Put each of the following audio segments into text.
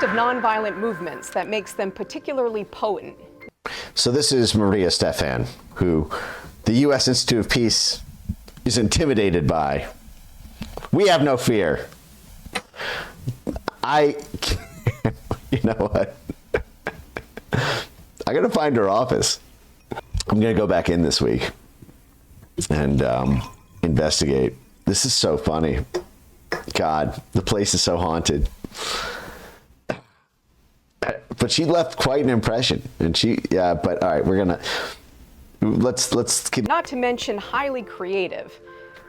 aspect of nonviolent movements that makes them particularly potent. So this is Maria Stephan, who the U.S. Institute of Peace is intimidated by. We have no fear. You know what? I gotta find her office. I'm gonna go back in this week and investigate. This is so funny. God, the place is so haunted. But she left quite an impression, and but all right, let's keep. Not to mention highly creative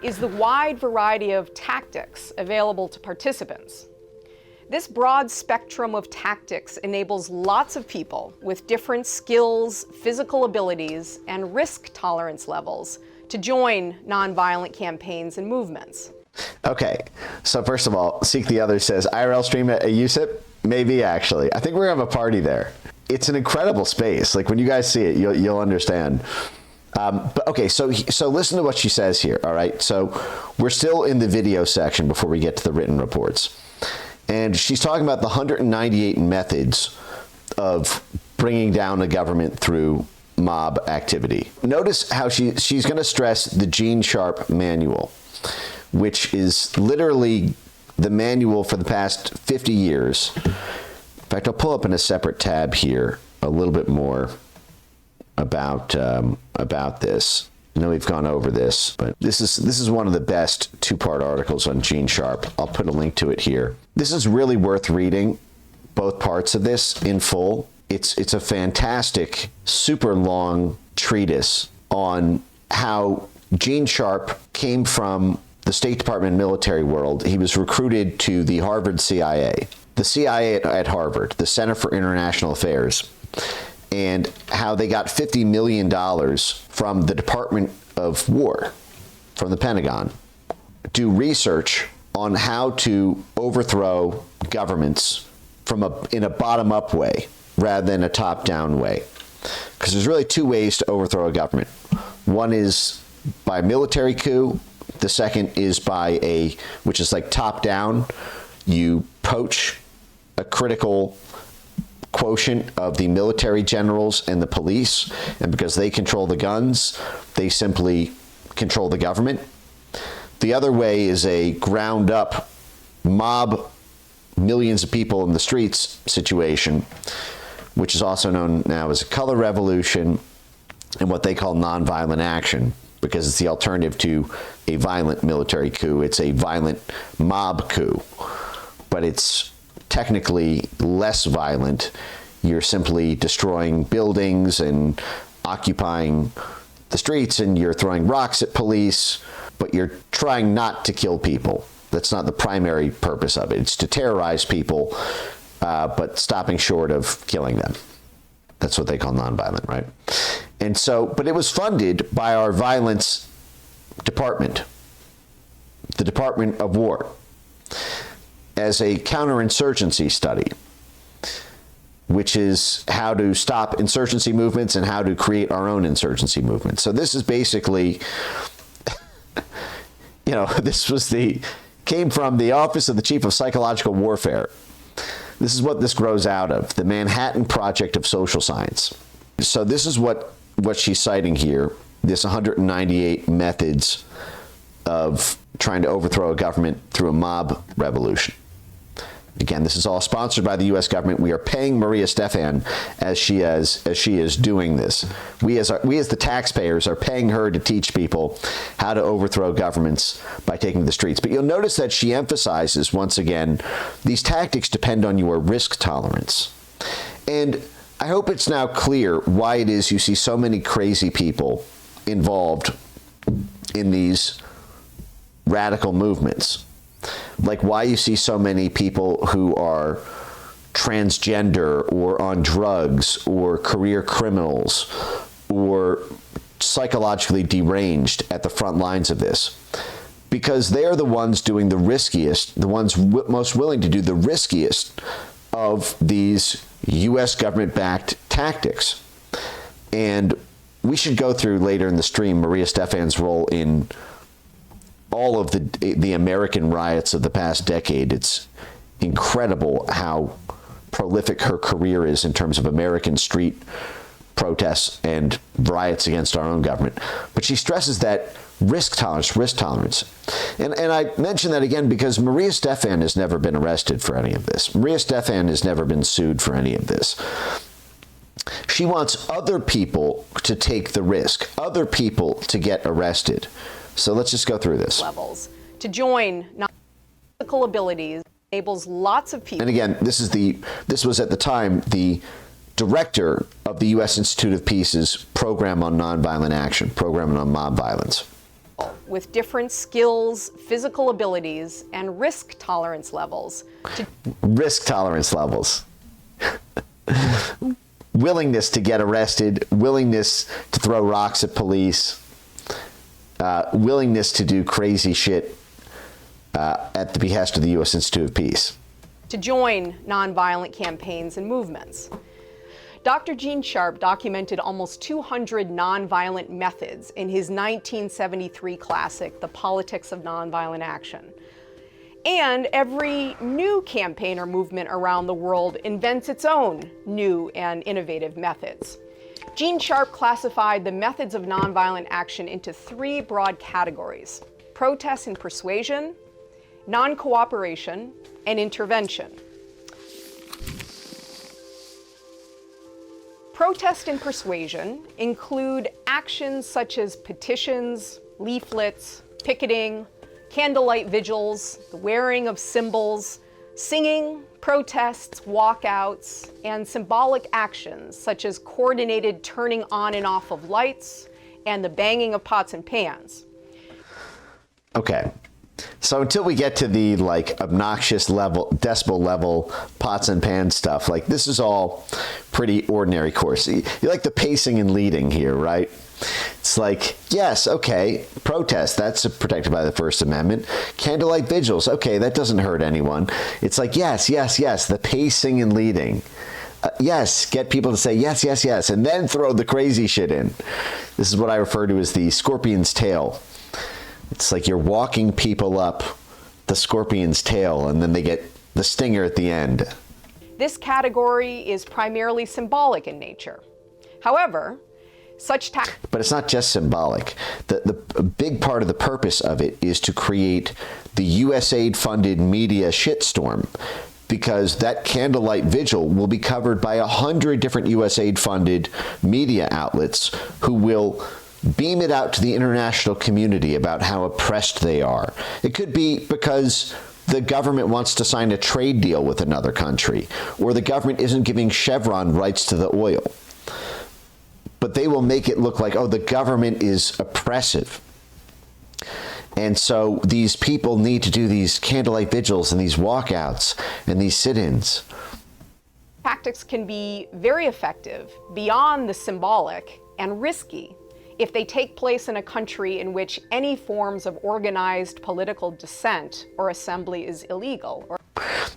is the wide variety of tactics available to participants. This broad spectrum of tactics enables lots of people with different skills, physical abilities, and risk tolerance levels to join nonviolent campaigns and movements. Okay, so first of all, Seek the Other says, IRL stream at a USIP? Maybe, actually. I think we're gonna have a party there. It's an incredible space. Like, when you guys see it, you'll understand. But okay, so listen to what she says here, all right? So we're still in the video section before we get to the written reports. And she's talking about the 198 methods of bringing down a government through mob activity. Notice how she's going to stress the Gene Sharp manual, which is literally the manual for the past 50 years. In fact, I'll pull up in a separate tab here a little bit more about this. I know we've gone over this, but this is one of the best two-part articles on Gene Sharp. I'll put a link to it here. This is really worth reading, both parts of this in full. It's a fantastic, super long treatise on how Gene Sharp came from the State Department military world. He was recruited to the Harvard CIA. The CIA at Harvard, the Center for International Affairs, and how they got $50 million from the Department of War, from the Pentagon, do research on how to overthrow governments in a bottom-up way rather than a top-down way. Because there's really two ways to overthrow a government. One is by military coup. The second is by which is like top-down. You poach a critical quotient of the military generals and the police, and because they control the guns, they simply control the government. The other way is a ground-up mob, millions of people in the streets situation, which is also known now as a color revolution and what they call nonviolent action, because it's the alternative to a violent military coup. It's a violent mob coup, but it's technically less violent. You're simply destroying buildings and occupying the streets, and you're throwing rocks at police, but you're trying not to kill people. That's not the primary purpose of it. It's to terrorize people, but stopping short of killing them. That's what they call nonviolent, right? And so, but it was funded by our violence department, the Department of War, as a counterinsurgency study, which is how to stop insurgency movements and how to create our own insurgency movements. So this is basically, this came from the Office of the Chief of Psychological Warfare. This is what this grows out of, the Manhattan Project of Social Science. So this is what she's citing here, this 198 methods of trying to overthrow a government through a mob revolution. Again, this is all sponsored by the U.S. government. We are paying Maria Stephan as she is doing this. We as the taxpayers are paying her to teach people how to overthrow governments by taking to the streets. But you'll notice that she emphasizes, once again, these tactics depend on your risk tolerance. And I hope it's now clear why it is you see so many crazy people involved in these radical movements. Like why you see so many people who are transgender or on drugs or career criminals or psychologically deranged at the front lines of this. Because they're the ones doing the riskiest, the ones most willing to do the riskiest of these U.S. government-backed tactics. And we should go through later in the stream Maria Stephan's role in all of the American riots of the past decade. It's incredible how prolific her career is in terms of American street protests and riots against our own government. But she stresses that risk tolerance. And I mention that again because Maria Stephan has never been arrested for any of this. Maria Stephan has never been sued for any of this. She wants other people to take the risk, other people to get arrested. So let's just go through this. Levels to join non-physical abilities enables lots of people. And again, this was at the time the director of the U.S. Institute of Peace's program on nonviolent action, program on mob violence. With different skills, physical abilities, and risk tolerance levels. Risk tolerance levels. Willingness to get arrested, willingness to throw rocks at police, willingness to do crazy shit at the behest of the U.S. Institute of Peace. To join nonviolent campaigns and movements. Dr. Gene Sharp documented almost 200 nonviolent methods in his 1973 classic, The Politics of Nonviolent Action. And every new campaign or movement around the world invents its own new and innovative methods. Gene Sharp classified the methods of nonviolent action into three broad categories: protest and persuasion, non-cooperation, and intervention. Protest and persuasion include actions such as petitions, leaflets, picketing, candlelight vigils, the wearing of symbols, singing, protests, walkouts, and symbolic actions such as coordinated turning on and off of lights and the banging of pots and pans. Okay. So until we get to the obnoxious level, decibel level, pots and pans stuff, this is all pretty ordinary course. You like the pacing and leading here, right? It's yes, okay, protest, that's protected by the First Amendment. Candlelight vigils, okay, that doesn't hurt anyone. It's yes, the pacing and leading. Yes, get people to say yes, yes, yes, and then throw the crazy shit in. This is what I refer to as the scorpion's tail. It's you're walking people up the scorpion's tail, and then they get the stinger at the end. This category is primarily symbolic in nature. However, but it's not just symbolic. The big part of the purpose of it is to create the USAID-funded media shitstorm, because that candlelight vigil will be covered by 100 different USAID-funded media outlets who will beam it out to the international community about how oppressed they are. It could be because the government wants to sign a trade deal with another country, or the government isn't giving Chevron rights to the oil. But they will make it look like, oh, the government is oppressive. And so these people need to do these candlelight vigils and these walkouts and these sit-ins. Tactics can be very effective beyond the symbolic and risky if they take place in a country in which any forms of organized political dissent or assembly is illegal.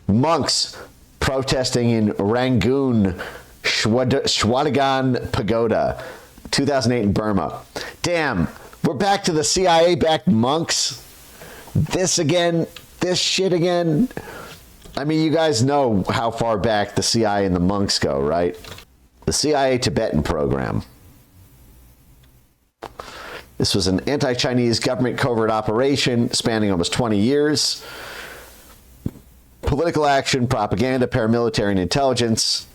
Monks protesting in Rangoon, Shwedagon Pagoda, 2008 in Burma. Damn, we're back to the CIA-backed monks. This again, this shit again. I mean, you guys know how far back the CIA and the monks go, right? The CIA Tibetan program. This was an anti-Chinese government covert operation spanning almost 20 years. Political action, propaganda, paramilitary, and intelligence,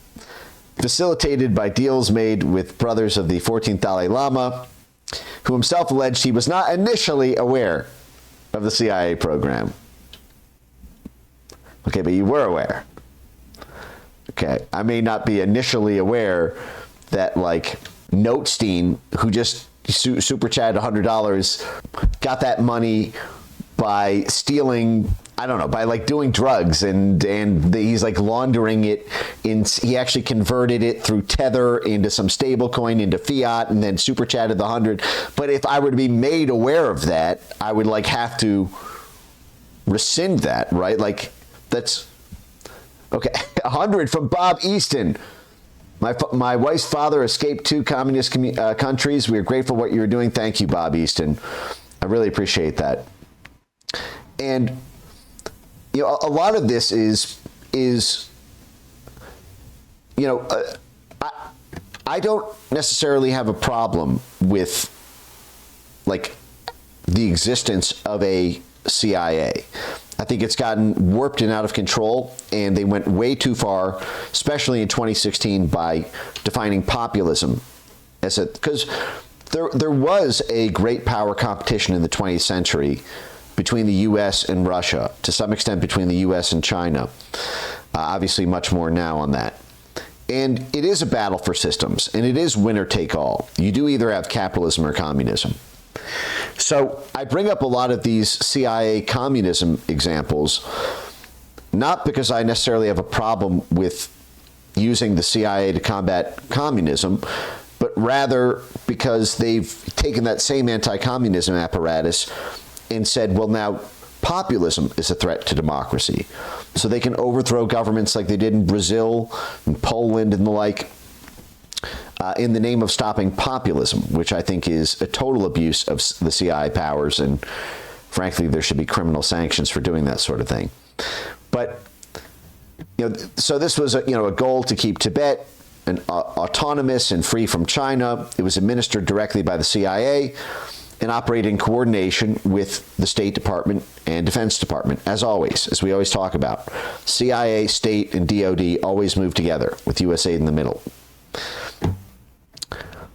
facilitated by deals made with brothers of the 14th Dalai Lama, who himself alleged he was not initially aware of the CIA program. Okay, but you were aware. Okay, I may not be initially aware that, Notestein, who just super chatted $100, got that money by stealing, I don't know, by doing drugs, and he's laundering it he actually converted it through Tether into some stable coin into fiat, and then super chatted the 100. But if I were to be made aware of that, I would have to rescind that, right? That's okay. 100 from Bob Easton. My wife's father escaped 2 communist countries. We are grateful for what you're doing. Thank you, Bob Easton. I really appreciate that. And a lot of this is you know, I don't necessarily have a problem with, like, the existence of a CIA. I think it's gotten warped and out of control, and they went way too far, especially in 2016, by defining populism as a, because there was a great power competition in the 20th century between the U.S. and Russia, to some extent between the U.S. and China. Obviously much more now on that. And it is a battle for systems, and it is winner take all. You do either have capitalism or communism. So I bring up a lot of these CIA communism examples, not because I necessarily have a problem with using the CIA to combat communism, but rather because they've taken that same anti-communism apparatus and said, well, now populism is a threat to democracy. So they can overthrow governments like they did in Brazil and Poland and the like, in the name of stopping populism, which I think is a total abuse of the CIA powers, and frankly, there should be criminal sanctions for doing that sort of thing. But, you know, so this was a goal to keep Tibet autonomous and free from China. It was administered directly by the CIA and operated in coordination with the State Department and Defense Department, as always, as we always talk about. CIA, State, and DOD always move together, with USAID in the middle.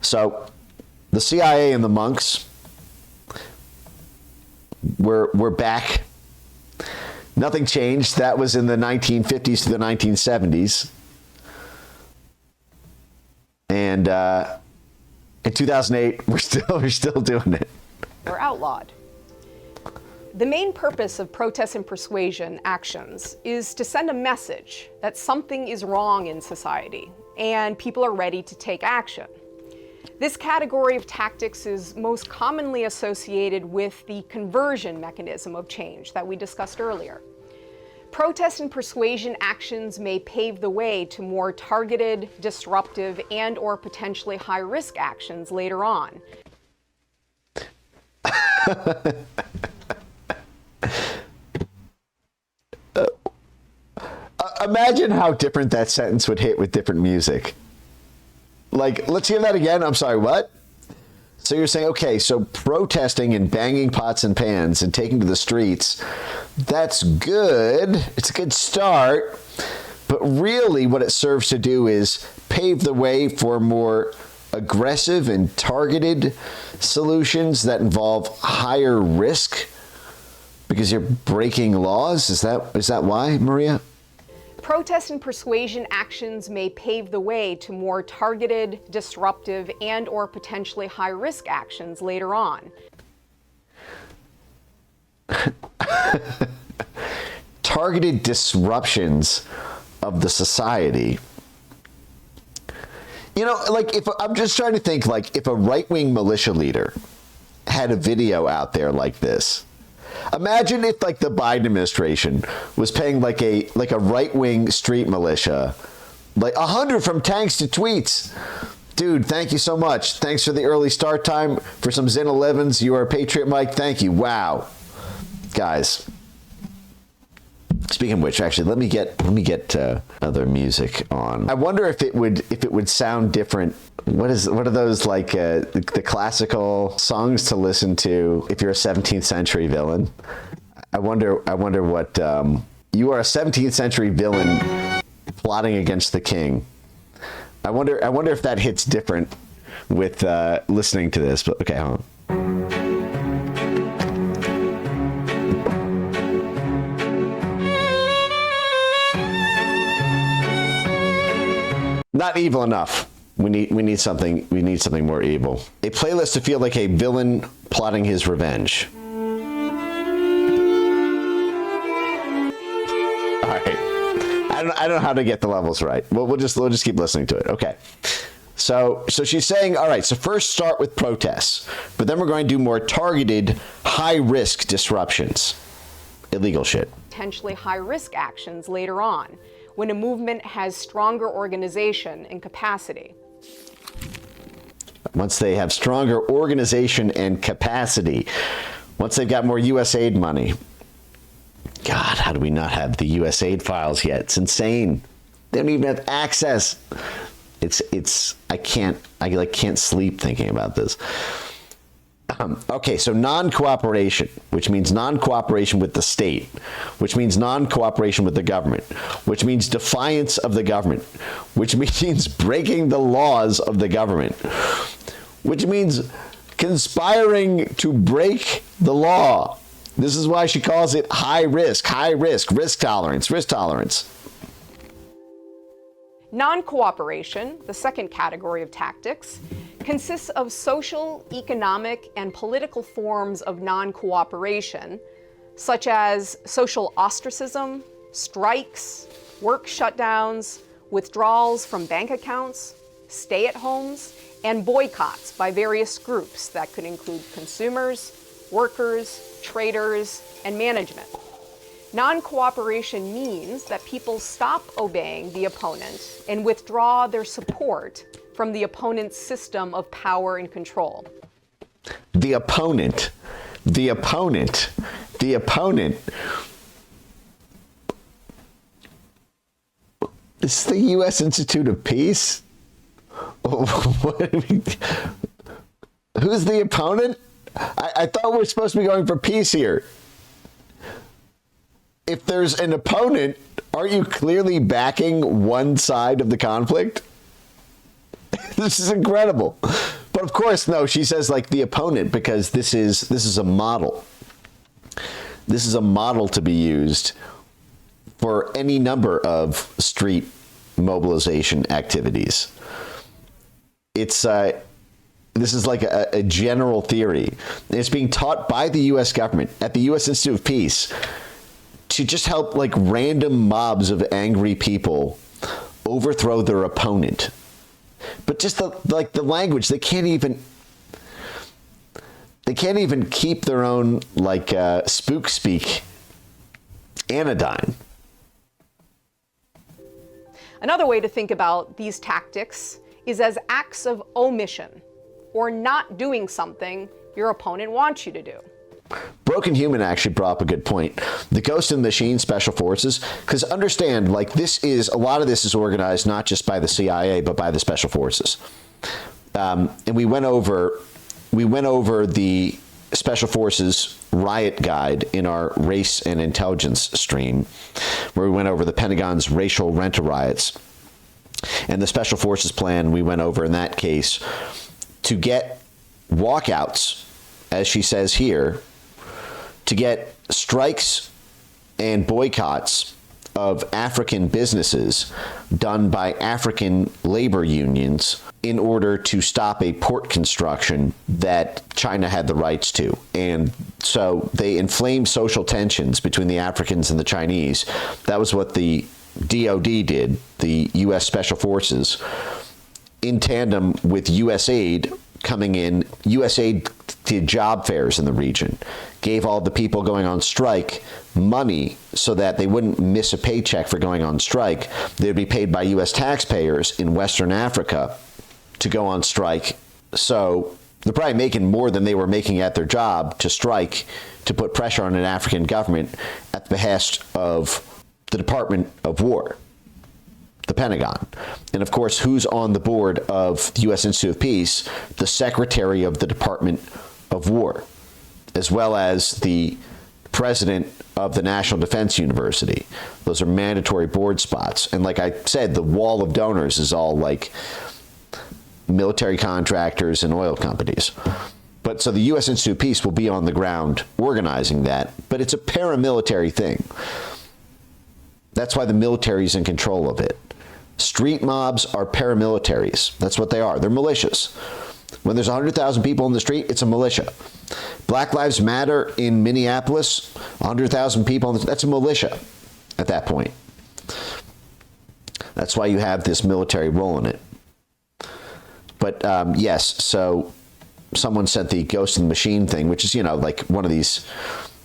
So the CIA and the monks were back. Nothing changed. That was in the 1950s to the 1970s. And in 2008, we're still doing it. We're outlawed. The main purpose of protest and persuasion actions is to send a message that something is wrong in society and people are ready to take action. This category of tactics is most commonly associated with the conversion mechanism of change that we discussed earlier. Protest and persuasion actions may pave the way to more targeted, disruptive, and/or potentially high-risk actions later on. Imagine how different that sentence would hit with different music. Like, let's hear that again. I'm sorry, what? So you're saying, okay, so protesting and banging pots and pans and taking to the streets, that's good. It's a good start. But really what it serves to do is pave the way for more aggressive and targeted solutions that involve higher risk because you're breaking laws. Is that why, Maria? Protest and persuasion actions may pave the way to more targeted, disruptive, and/or potentially high-risk actions later on. Targeted disruptions of the society. You know, like, if I'm just trying to think, like, if a right-wing militia leader had a video out there like this. Imagine if, like, the Biden administration was paying like a right-wing street militia, like 100 from tanks to tweets. Dude, thank you so much. Thanks for the early start time for some Zen 11s. You are a patriot, Mike. Thank you. Wow, guys. Speaking of which, actually, let me get other music on. I wonder if it would sound different. What are those, like, the classical songs to listen to if you're a 17th century villain? I wonder what you are, a 17th century villain plotting against the king. I wonder if that hits different with listening to this. But okay, hold on. Not evil enough. We need something more evil. A playlist to feel like a villain plotting his revenge. All right. I don't know how to get the levels right. We'll just keep listening to it. Okay. So she's saying, all right, so first start with protests, but then we're going to do more targeted, high-risk disruptions. Illegal shit. Potentially high-risk actions later on, when a movement has stronger organization and capacity. Once they have stronger organization and capacity, once they've got more USAID money. God, how do we not have the USAID files yet? It's insane. They don't even have access. I can't sleep thinking about this. Okay, so non-cooperation, which means non-cooperation with the state, which means non-cooperation with the government, which means defiance of the government, which means breaking the laws of the government, which means conspiring to break the law. This is why she calls it high risk, risk tolerance. Non-cooperation, the second category of tactics, consists of social, economic, and political forms of non-cooperation, such as social ostracism, strikes, work shutdowns, withdrawals from bank accounts, stay-at-homes, and boycotts by various groups that could include consumers, workers, traders, and management. Non-cooperation means that people stop obeying the opponent and withdraw their support from the opponent's system of power and control. The opponent. Is the U.S. Institute of Peace? Who's the opponent? I thought we were supposed to be going for peace here. If there's an opponent, aren't you clearly backing one side of the conflict? This is incredible. But of course, no, she says like the opponent because this is a model. This is a model to be used for any number of street mobilization activities. This is like a general theory. It's being taught by the U.S. government at the U.S. Institute of Peace to just help like random mobs of angry people overthrow their opponent. But just the language, they can't even keep their own spook speak anodyne. Another way to think about these tactics is as acts of omission, or not doing something your opponent wants you to do. Broken Human actually brought up a good point. The Ghost in the Machine Special Forces, because understand, a lot of this is organized not just by the CIA, but by the Special Forces. And we went over the Special Forces riot guide in our race and intelligence stream, where we went over the Pentagon's racial rent-a-riots. And the Special Forces plan we went over in that case to get walkouts, as she says here, to get strikes and boycotts of African businesses done by African labor unions in order to stop a port construction that China had the rights to. And so they inflamed social tensions between the Africans and the Chinese. That was what the DOD did, the U.S. Special Forces, in tandem with USAID coming in. USAID did job fairs in the region, gave all the people going on strike money so that they wouldn't miss a paycheck for going on strike. They'd be paid by U.S. taxpayers in Western Africa to go on strike. So they're probably making more than they were making at their job to strike, to put pressure on an African government at the behest of the Department of War, the Pentagon. And of course, who's on the board of the U.S. Institute of Peace? The Secretary of the Department of War, as well as the president of the National Defense University. Those are mandatory board spots. And like I said, the wall of donors is all like military contractors and oil companies. But so the U.S. Institute of Peace will be on the ground organizing that, but it's a paramilitary thing. That's why the military is in control of it. Street mobs are paramilitaries. That's what they are. They're militias. When there's 100,000 people in the street, it's a militia. Black Lives Matter in Minneapolis, 100,000 people, that's a militia at that point. That's why you have this military role in it. But yes, so someone sent the Ghost in the Machine thing, which is, like one of these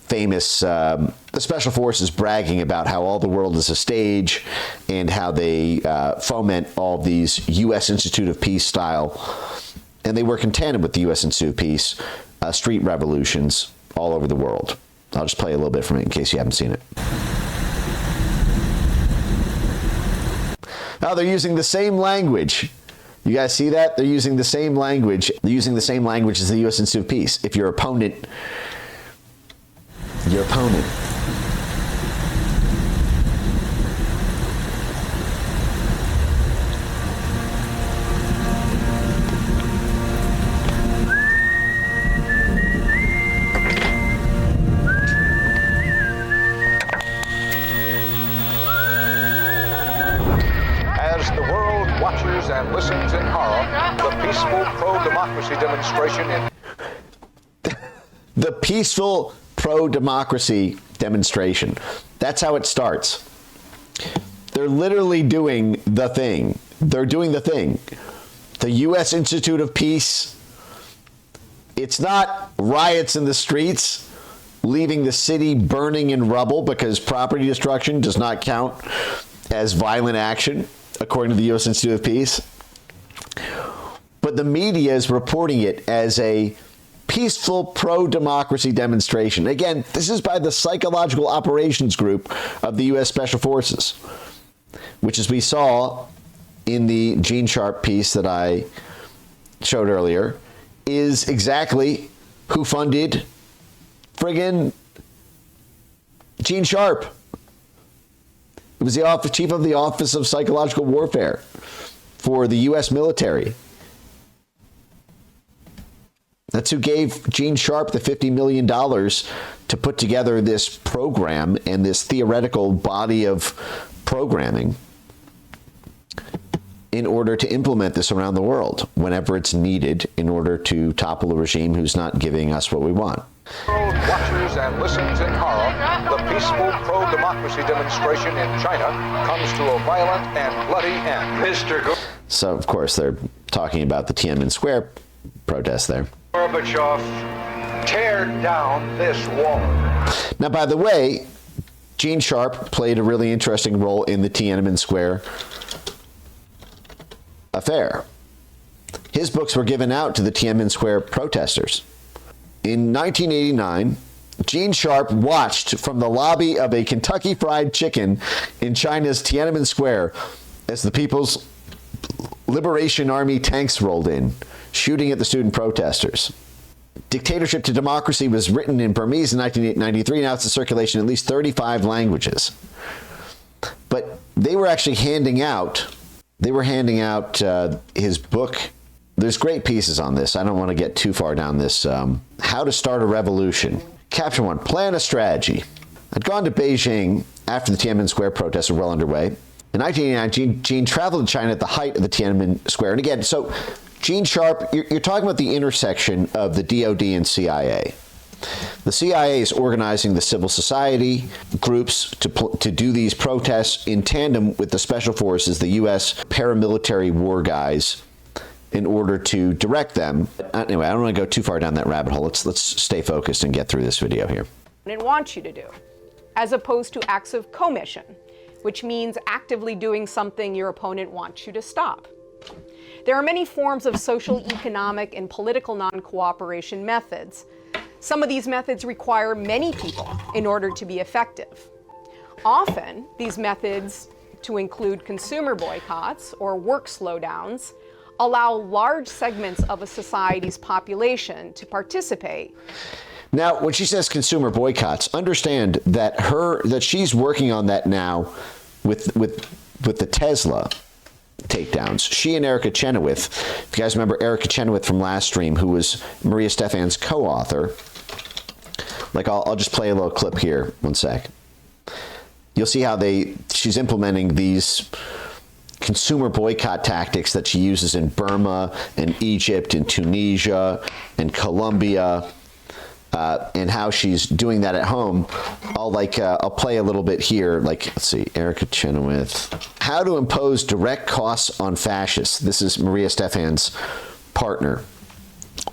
famous, the Special Forces bragging about how all the world is a stage and how they foment all these U.S. Institute of Peace style. And they work in tandem with the U.S. Institute of Peace, street revolutions all over the world. I'll just play a little bit from it in case you haven't seen it. Oh, they're using the same language. You guys see that? They're using the same language. They're using the same language as the U.S. Institute of Peace. If your opponent. As the world watches and listens in horror, the peaceful pro-democracy demonstration in... The peaceful pro-democracy demonstration. That's how it starts. They're literally doing the thing. They're doing the thing. The U.S. Institute of Peace. It's not riots in the streets, leaving the city burning in rubble because property destruction does not count as violent action, according to the U.S. Institute of Peace. But the media is reporting it as a peaceful pro-democracy demonstration. Again, this is by the Psychological Operations Group of the U.S. Special Forces, which, as we saw in the Gene Sharp piece that I showed earlier, is exactly who funded friggin' Gene Sharp. It was the chief of the Office of Psychological Warfare for the U.S. military. That's who gave Gene Sharp the $50 million to put together this program and this theoretical body of programming in order to implement this around the world whenever it's needed in order to topple a regime who's not giving us what we want. World watches and listens in horror, the peaceful pro-democracy demonstration in China comes to a violent and bloody end. So, of course, they're talking about the Tiananmen Square protest there. Gorbachev, tear down this wall. Now, by the way, Gene Sharp played a really interesting role in the Tiananmen Square affair. His books were given out to the Tiananmen Square protesters. In 1989, Gene Sharp watched from the lobby of a Kentucky Fried Chicken in China's Tiananmen Square as the People's Liberation Army tanks rolled in, shooting at the student protesters. Dictatorship to Democracy was written in Burmese in 1993. Now it's in circulation in at least 35 languages. But they were actually handing out his book. There's great pieces on this. I don't want to get too far down this. How to Start a Revolution. Caption 1, plan a strategy. I'd gone to Beijing after the Tiananmen Square protests were well underway. In 1989, Gene traveled to China at the height of the Tiananmen Square. And again, so Gene Sharp, you're talking about the intersection of the DOD and CIA. The CIA is organizing the civil society groups to do these protests in tandem with the special forces, the U.S. paramilitary war guys, in order to direct them. Anyway, I don't want to go too far down that rabbit hole. Let's stay focused and get through this video here. It wants you to do, as opposed to acts of commission, which means actively doing something your opponent wants you to stop. There are many forms of social, economic, and political non-cooperation methods. Some of these methods require many people in order to be effective. Often, these methods, to include consumer boycotts or work slowdowns, allow large segments of a society's population to participate. Now, when she says consumer boycotts, understand that she's working on that now with the Tesla takedowns. She and Erica Chenoweth, if you guys remember Erica Chenoweth from last stream, who was Maria Stephan's co-author, like I'll just play a little clip here, one sec. You'll see how she's implementing these consumer boycott tactics that she uses in Burma and Egypt and Tunisia and Colombia, and how she's doing that at home. I'll play a little bit here. Let's see, Erica Chenoweth. How to impose direct costs on fascists. This is Maria Stephan's partner.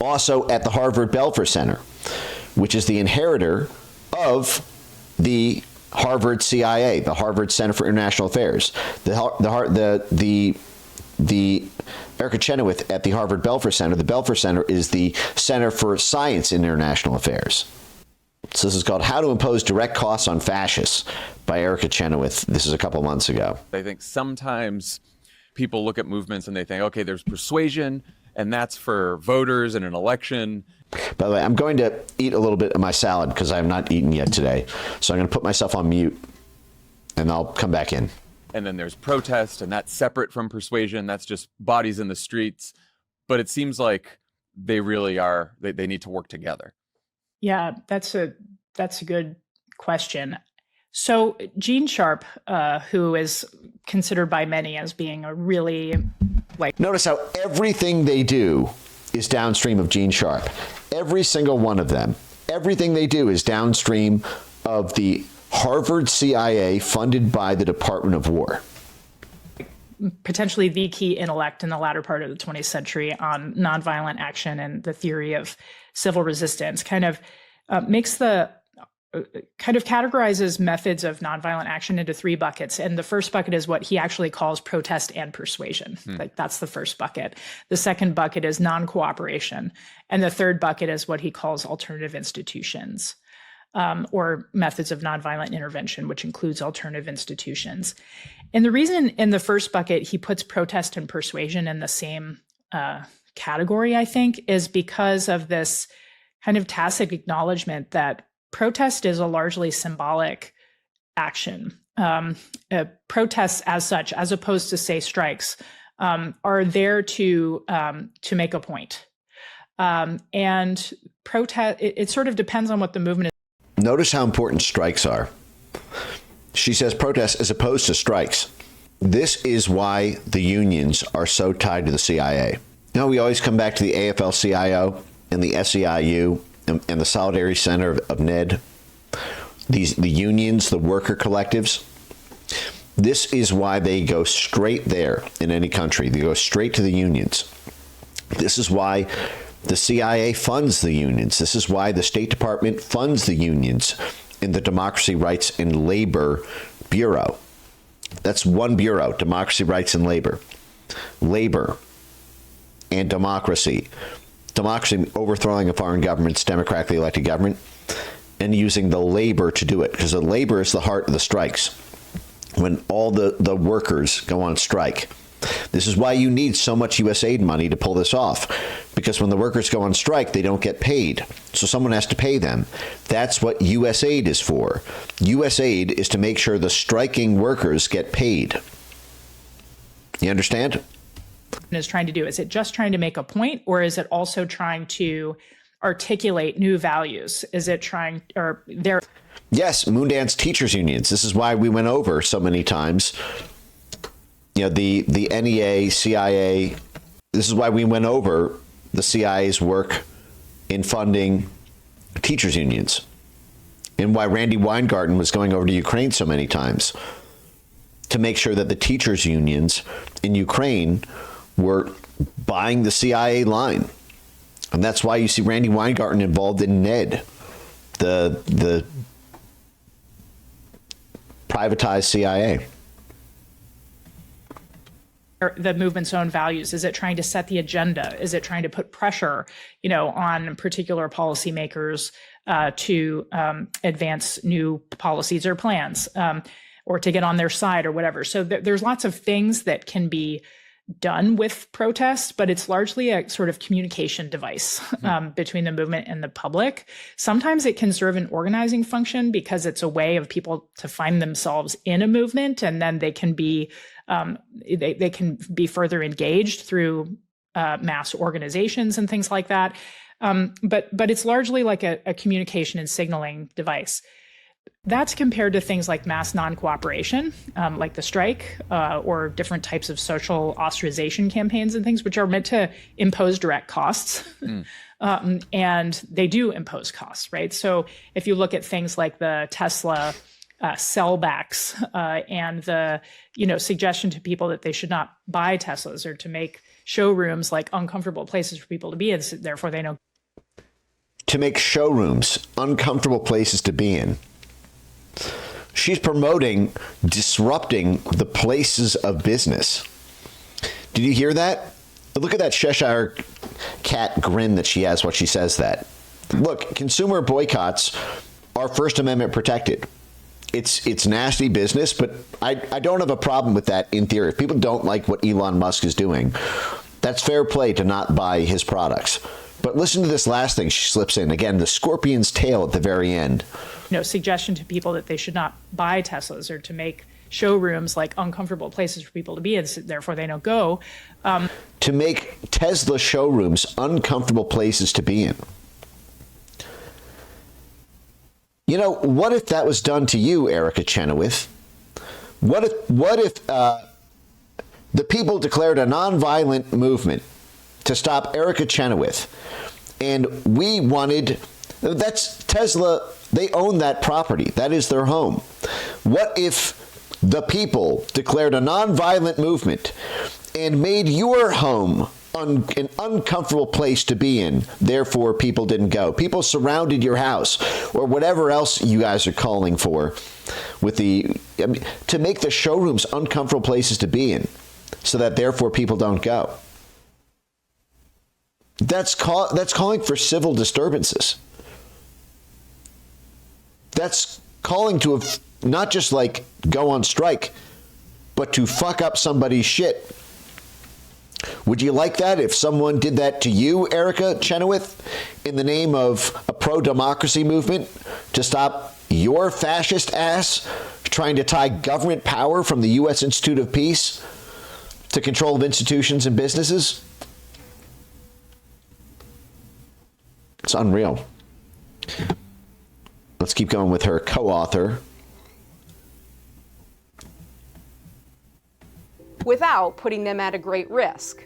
Also at the Harvard Belfer Center, which is the inheritor of the Harvard CIA, the Harvard Center for International Affairs. The Erica Chenoweth at the Harvard Belfer Center. The Belfer Center is the Center for Science in International Affairs. So this is called How to Impose Direct Costs on Fascists by Erica Chenoweth. This is a couple months ago. I think sometimes people look at movements and they think, okay, there's persuasion, and that's for voters in an election. By the way, I'm going to eat a little bit of my salad because I have not eaten yet today. So I'm going to put myself on mute, and I'll come back in. And then there's protest, and that's separate from persuasion. That's just bodies in the streets. But it seems like they really are, they need to work together. Yeah, that's a good question. So Gene Sharp, who is considered by many as being a really Notice how everything they do is downstream of Gene Sharp. Every single one of them. Everything they do is downstream of the Harvard CIA funded by the Department of War. Potentially the key intellect in the latter part of the 20th century on nonviolent action and the theory of civil resistance, kind of categorizes methods of nonviolent action into three buckets. And the first bucket is what he actually calls protest and persuasion. Like that's the first bucket. The second bucket is non-cooperation. And the third bucket is what he calls alternative institutions, or methods of nonviolent intervention, which includes alternative institutions. And the reason in the first bucket he puts protest and persuasion in the same category, I think, is because of this kind of tacit acknowledgement that protest is a largely symbolic action. Protests as such, as opposed to, say, strikes, are there to make a point. And protest, it sort of depends on what the movement is. Notice how important strikes are. She says protests as opposed to strikes. This is why the unions are so tied to the CIA. Now we always come back to the AFL-CIO and the SEIU and the Solidarity Center of NED. The unions, the worker collectives. This is why they go straight there in any country. They go straight to the unions. This is why the CIA funds the unions. This is why the State Department funds the unions in the Democracy, Rights, and Labor Bureau. That's one bureau, Democracy, Rights, and Labor. Labor and democracy. Democracy, overthrowing a foreign government's democratically elected government, and using the labor to do it, because the labor is the heart of the strikes. When all the workers go on strike. This is why you need so much U.S. aid money to pull this off, because when the workers go on strike, they don't get paid. So someone has to pay them. That's what U.S. aid is for. U.S. aid is to make sure the striking workers get paid. You understand? Is trying to do? Is it just trying to make a point, or is it also trying to articulate new values? Is it trying, or there? Yes, Moondance teachers unions. This is why we went over so many times. You know, the NEA, CIA. This is why we went over the CIA's work in funding teachers unions, and why Randy Weingarten was going over to Ukraine so many times to make sure that the teachers unions in Ukraine were buying the CIA line. And that's why you see Randy Weingarten involved in NED, the privatized CIA. The movement's own values? Is it trying to set the agenda? Is it trying to put pressure, on particular policymakers to advance new policies or plans, or to get on their side or whatever? So there's lots of things that can be done with protests, but it's largely a sort of communication device between the movement and the public. Sometimes it can serve an organizing function because it's a way of people to find themselves in a movement, and then they can be they can be further engaged through mass organizations and things like that. But it's largely like a communication and signaling device. That's compared to things like mass non-cooperation, like the strike, or different types of social ostracization campaigns and things, which are meant to impose direct costs. And they do impose costs, right? So if you look at things like the Tesla sellbacks, and the suggestion to people that they should not buy Teslas, or to make showrooms like uncomfortable places for people to be in, so therefore they know. To make showrooms uncomfortable places to be in. She's promoting disrupting the places of business. Did you hear that? Look at that Cheshire cat grin that she has while she says that. Look, consumer boycotts are First Amendment protected. It's nasty business, but I don't have a problem with that in theory. If people don't like what Elon Musk is doing, that's fair play to not buy his products. But listen to this last thing she slips in. Again, the scorpion's tail at the very end. Suggestion to people that they should not buy Teslas, or to make showrooms like uncomfortable places for people to be, and therefore they don't go. To make Tesla showrooms uncomfortable places to be in. What if that was done to you, Erica Chenoweth? What if the people declared a nonviolent movement to stop Erica Chenoweth, and we wanted, that's Tesla, they own that property. That is their home. What if the people declared a nonviolent movement and made your home an uncomfortable place to be in, therefore people didn't go? People surrounded your house, or whatever else you guys are calling for, with to make the showrooms uncomfortable places to be in, so that therefore people don't go. That's calling for civil disturbances. That's calling to not just like go on strike, but to fuck up somebody's shit. Would you like that if someone did that to you, Erica Chenoweth, in the name of a pro-democracy movement to stop your fascist ass trying to tie government power from the U.S. Institute of Peace to control of institutions and businesses? It's unreal. Let's keep going with her co-author. Without putting them at a great risk.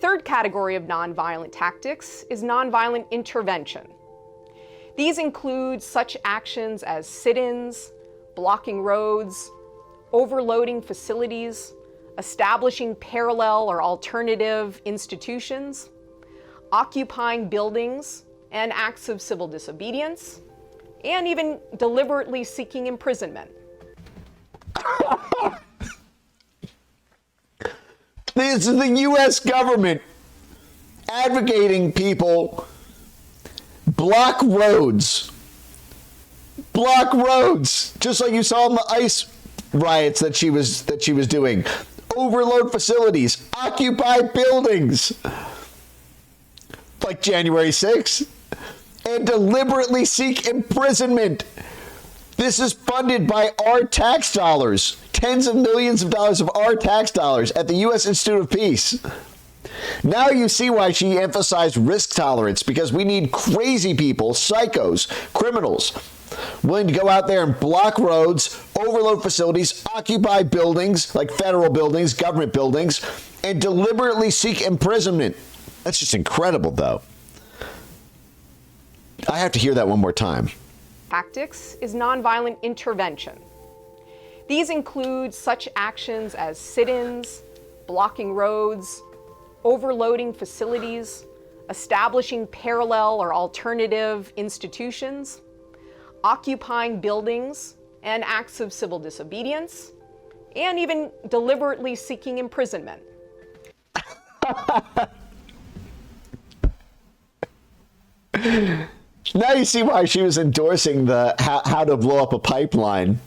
Third category of nonviolent tactics is nonviolent intervention. These include such actions as sit-ins, blocking roads, overloading facilities, establishing parallel or alternative institutions, occupying buildings, and acts of civil disobedience, and even deliberately seeking imprisonment. This is the U.S. government advocating people block roads, just like you saw in the ICE riots that she was doing. Overload facilities, occupy buildings, like January 6th, and deliberately seek imprisonment. This is funded by our tax dollars, tens of millions of dollars of our tax dollars at the U.S. Institute of Peace. Now you see why she emphasized risk tolerance, because we need crazy people, psychos, criminals, willing to go out there and block roads, overload facilities, occupy buildings, like federal buildings, government buildings, and deliberately seek imprisonment. That's just incredible, though. I have to hear that one more time. Tactics is nonviolent intervention. These include such actions as sit-ins, blocking roads, overloading facilities, establishing parallel or alternative institutions, occupying buildings, and acts of civil disobedience, and even deliberately seeking imprisonment. Now you see why she was endorsing the how to blow up a pipeline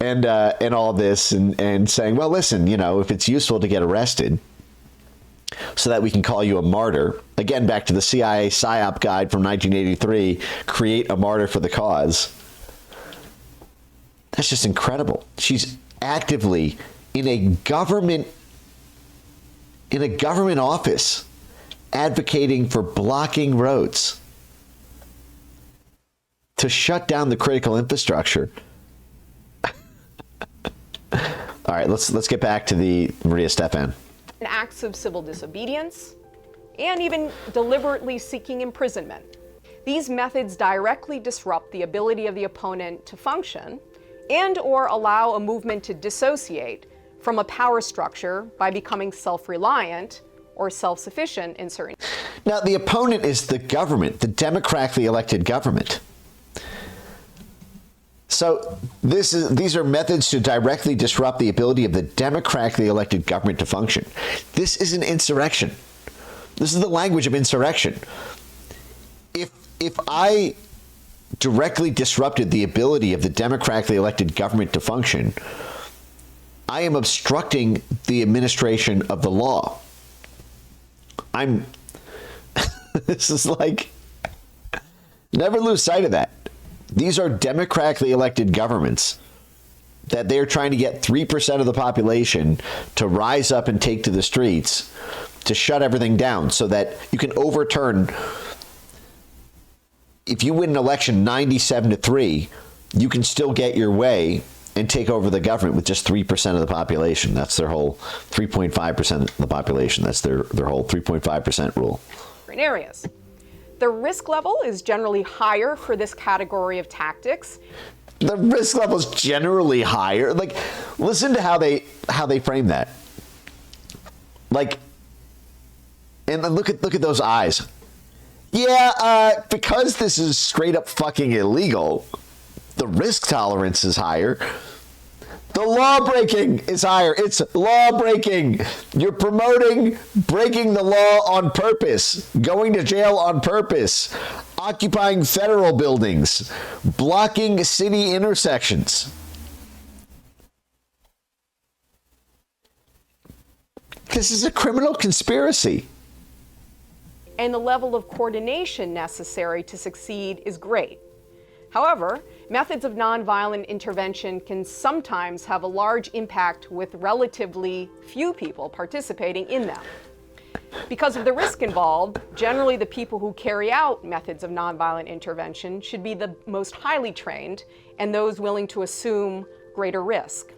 and all this, and saying, well, listen, if it's useful to get arrested so that we can call you a martyr. Again, back to the CIA PSYOP guide from 1983, create a martyr for the cause. That's just incredible. She's actively in a government office advocating for blocking roads to shut down the critical infrastructure. All right, let's get back to the Maria Stephan. Acts of civil disobedience, and even deliberately seeking imprisonment. These methods directly disrupt the ability of the opponent to function and or allow a movement to dissociate from a power structure by becoming self-reliant or self-sufficient in certain... Now, the opponent is the government, the democratically elected government. So these are methods to directly disrupt the ability of the democratically elected government to function. This is an insurrection. This is the language of insurrection. If I directly disrupted the ability of the democratically elected government to function, I am obstructing the administration of the law. This is like, never lose sight of that. These are democratically elected governments that they're trying to get 3% of the population to rise up and take to the streets to shut everything down so that you can overturn. If you win an election 97-3, you can still get your way and take over the government with just 3% of the population. That's their whole 3.5% of the population. That's their whole 3.5% rule. Areas. The risk level is generally higher for this category of tactics. The risk level is generally higher. Like, listen to how they frame that. Like, and look at those eyes. Yeah, because this is straight up fucking illegal, the risk tolerance is higher. The law breaking is higher. It's law breaking. You're promoting breaking the law on purpose, going to jail on purpose, occupying federal buildings, blocking city intersections. This is a criminal conspiracy. And the level of coordination necessary to succeed is great. However, methods of nonviolent intervention can sometimes have a large impact with relatively few people participating in them. Because of the risk involved, generally the people who carry out methods of nonviolent intervention should be the most highly trained and those willing to assume greater risk.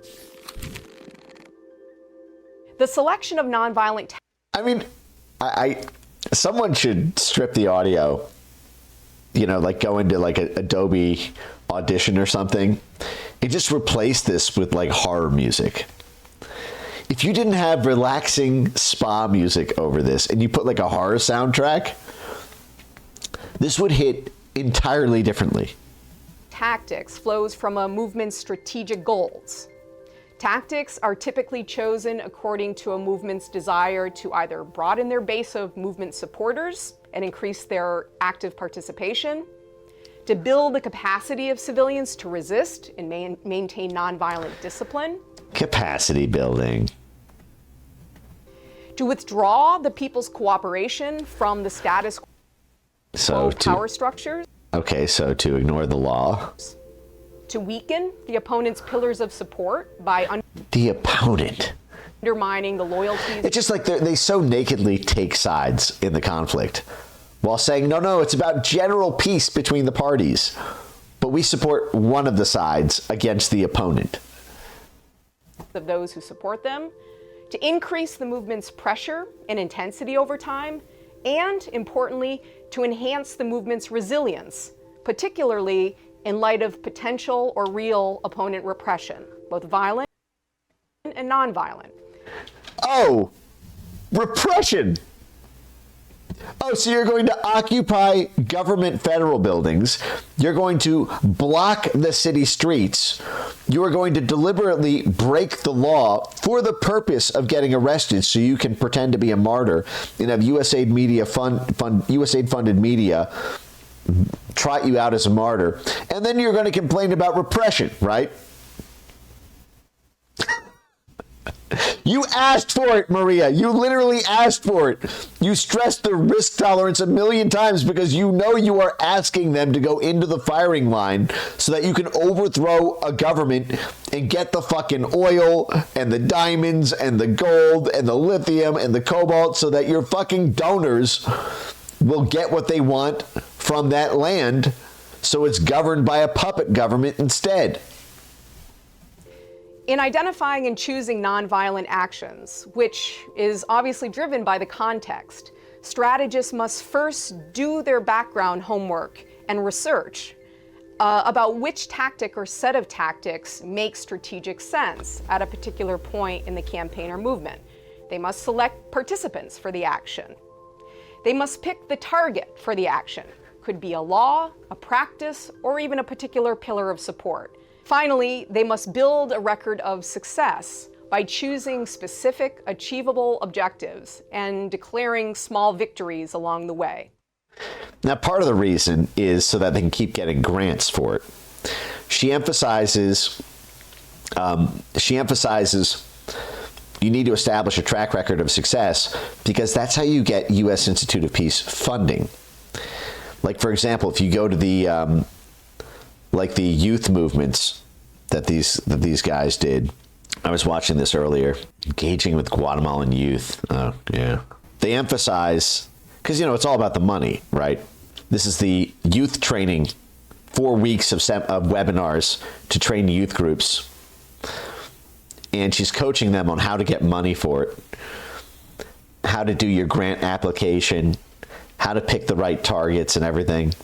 The selection of nonviolent someone should strip the audio, like go into like a Adobe Audition or something, and just replace this with like horror music. If you didn't have relaxing spa music over this and you put like a horror soundtrack, this would hit entirely differently. Tactics flows from a movement's strategic goals. Tactics are typically chosen according to a movement's desire to either broaden their base of movement supporters and increase their active participation, to build the capacity of civilians to resist and maintain nonviolent discipline, Capacity building, to withdraw the people's cooperation from the status quo power structures, so to ignore the law, to weaken the opponent's pillars of support by the opponent, undermining the loyalties. It's just like they so nakedly take sides in the conflict while saying, no, it's about general peace between the parties, but we support one of the sides against the opponent. Of those who support them, to increase the movement's pressure and intensity over time, and importantly, to enhance the movement's resilience, particularly in light of potential or real opponent repression, both violent and nonviolent. Oh, repression. Oh, so you're going to occupy government federal buildings. You're going to block the city streets. You are going to deliberately break the law for the purpose of getting arrested so you can pretend to be a martyr and have USAID funded media trot you out as a martyr. And then you're going to complain about repression, right? You asked for it, Maria. You literally asked for it. You stressed the risk tolerance a million times because you know you are asking them to go into the firing line so that you can overthrow a government and get the fucking oil and the diamonds and the gold and the lithium and the cobalt so that your fucking donors will get what they want from that land so it's governed by a puppet government instead. In identifying and choosing nonviolent actions, which is obviously driven by the context, strategists must first do their background homework and research about which tactic or set of tactics makes strategic sense at a particular point in the campaign or movement. They must select participants for the action. They must pick the target for the action. Could be a law, a practice, or even a particular pillar of support. Finally, they must build a record of success by choosing specific, achievable objectives and declaring small victories along the way. Now, part of the reason is so that they can keep getting grants for it. She emphasizes you need to establish a track record of success because that's how you get U.S. Institute of Peace funding. Like, for example, if you go to the the youth movements that these guys did. I was watching this earlier, engaging with Guatemalan youth. Oh, yeah. They emphasize, because, it's all about the money, right? This is the youth training, 4 weeks of webinars to train youth groups. And she's coaching them on how to get money for it, how to do your grant application, how to pick the right targets and everything.